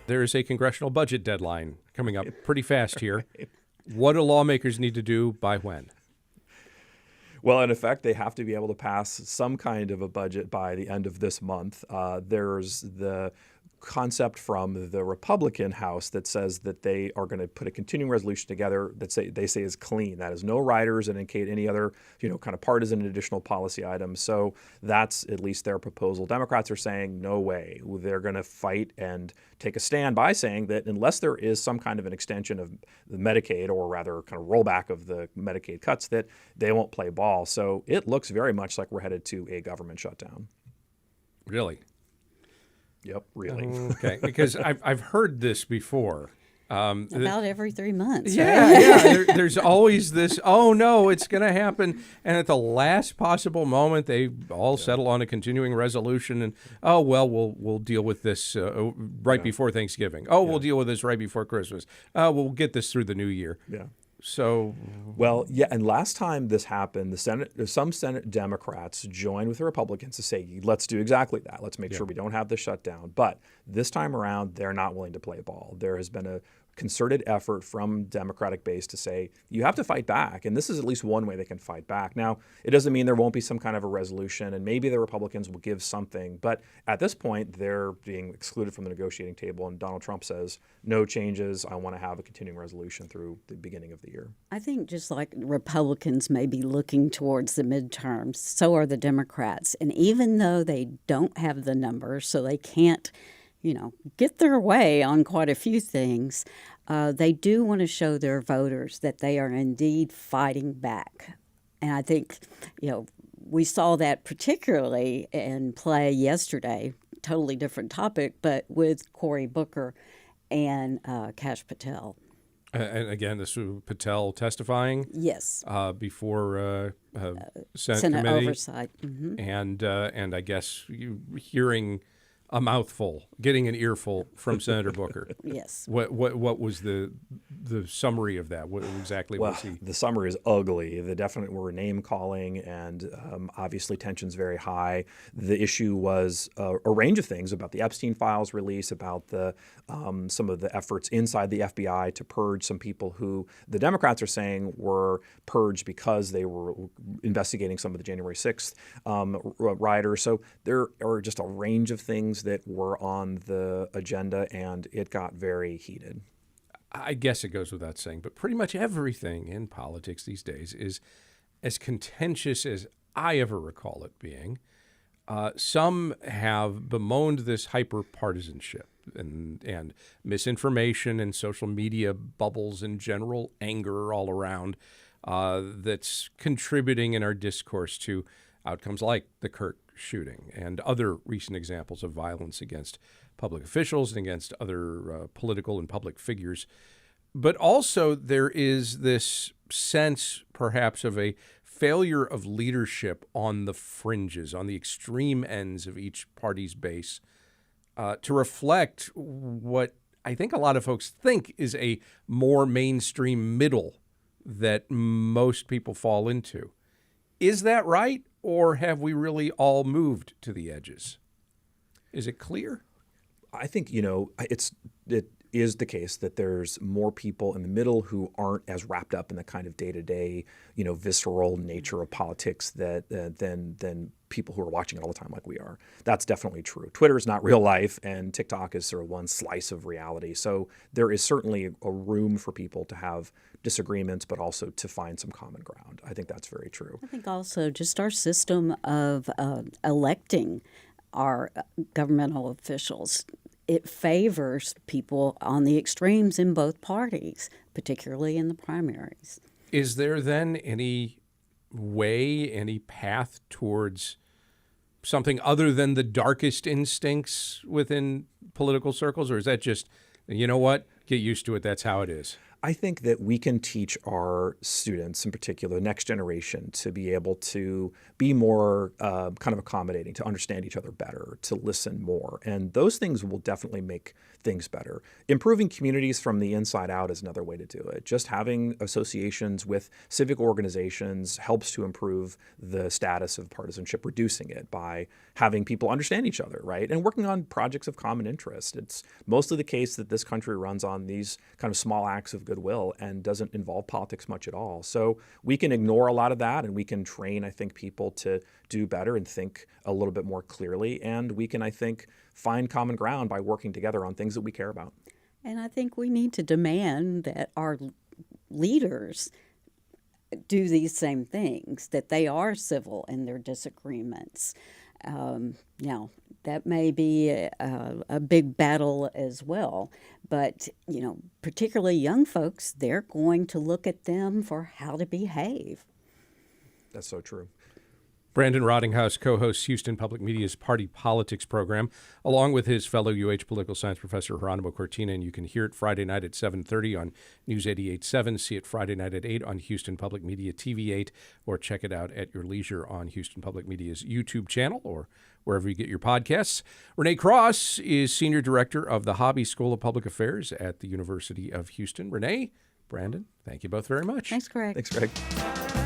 There is a congressional budget deadline coming up pretty fast here. What do lawmakers need to do by when? Well, in effect, they have to be able to pass some kind of a budget by the end of this month. There's the concept from the Republican House that says that they are going to put a continuing resolution together that they say is clean. That is no riders and indicate any other, kind of partisan and additional policy items. So that's at least their proposal. Democrats are saying no way. They're going to fight and take a stand by saying that unless there is some kind of an extension of the Medicaid, or rather kind of rollback of the Medicaid cuts, that they won't play ball. So it looks very much like we're headed to a government shutdown. Really? Yep, really. Okay, because I've heard this before. About every 3 months. Yeah. There's always this, oh no, it's going to happen. And at the last possible moment, they all settle on a continuing resolution. And, oh, well, we'll deal with this right before Thanksgiving. Oh, we'll deal with this right before Christmas. We'll get this through the new year. Yeah. So, well, yeah, and last time this happened, some Senate Democrats joined with the Republicans to say, let's do exactly that. Let's make sure we don't have the shutdown. But this time around, they're not willing to play ball. There has been a concerted effort from Democratic base to say, you have to fight back. And this is at least one way they can fight back. Now, it doesn't mean there won't be some kind of a resolution, and maybe the Republicans will give something. But at this point, they're being excluded from the negotiating table. And Donald Trump says, no changes. I want to have a continuing resolution through the beginning of the year. I think just like Republicans may be looking towards the midterms, so are the Democrats. And even though they don't have the numbers, so they can't get their way on quite a few things, they do want to show their voters that they are indeed fighting back. And I think, we saw that particularly in play yesterday, totally different topic, but with Cory Booker and Kash Patel. And again, this was Patel testifying. Yes. Before Senate Committee. Oversight. Mm-hmm. And I guess hearing a mouthful, getting an earful from Senator Booker. Yes. What was the summary of that? What exactly was he? The summary is ugly. The definite were name calling, and obviously tensions very high. The issue was a range of things about the Epstein files release, about the some of the efforts inside the FBI to purge some people who the Democrats are saying were purged because they were investigating some of the January 6th rioters. So there are just a range of things that were on the agenda, and it got very heated. I guess it goes without saying, but pretty much everything in politics these days is as contentious as I ever recall it being. Some have bemoaned this hyperpartisanship and misinformation and social media bubbles and general anger all around that's contributing in our discourse to outcomes like the Kirk shooting and other recent examples of violence against public officials and against other political and public figures. But also there is this sense perhaps of a failure of leadership on the fringes, on the extreme ends of each party's base, to reflect what I think a lot of folks think is a more mainstream middle that most people fall into. Is that right? Or have we really all moved to the edges? Is it clear? I think, it is the case that there's more people in the middle who aren't as wrapped up in the kind of day-to-day, visceral nature of politics than people who are watching it all the time like we are. That's definitely true. Twitter is not real life, and TikTok is sort of one slice of reality. So there is certainly a room for people to have disagreements, but also to find some common ground. I think that's very true. I think also just our system of electing our governmental officials, it favors people on the extremes in both parties, particularly in the primaries. Is there then any way, any path towards something other than the darkest instincts within political circles? Or is that just, you know what, get used to it, that's how it is? I think that we can teach our students, in particular, the next generation, to be able to be more kind of accommodating, to understand each other better, to listen more. And those things will definitely make things better. Improving communities from the inside out is another way to do it. Just having associations with civic organizations helps to improve the status of partisanship, reducing it by having people understand each other, right? And working on projects of common interest. It's mostly the case that this country runs on these kind of small acts of goodwill and doesn't involve politics much at all. So we can ignore a lot of that, and we can train, I think, people to do better and think a little bit more clearly. And we can, I think, find common ground by working together on things that we care about. And I think we need to demand that our leaders do these same things, that they are civil in their disagreements. Now, that may be a big battle as well, but, particularly young folks, they're going to look at them for how to behave. That's so true. Brandon Rottinghaus co-hosts Houston Public Media's Party Politics program, along with his fellow UH political science professor Geronimo Cortina, and you can hear it Friday night at 7:30 on News 88.7, see it Friday night at 8 on Houston Public Media TV 8, or check it out at your leisure on Houston Public Media's YouTube channel or wherever you get your podcasts. Renee Cross is Senior Director of the Hobby School of Public Affairs at the University of Houston. Renee, Brandon, thank you both very much. Thanks, Craig. Thanks, Craig.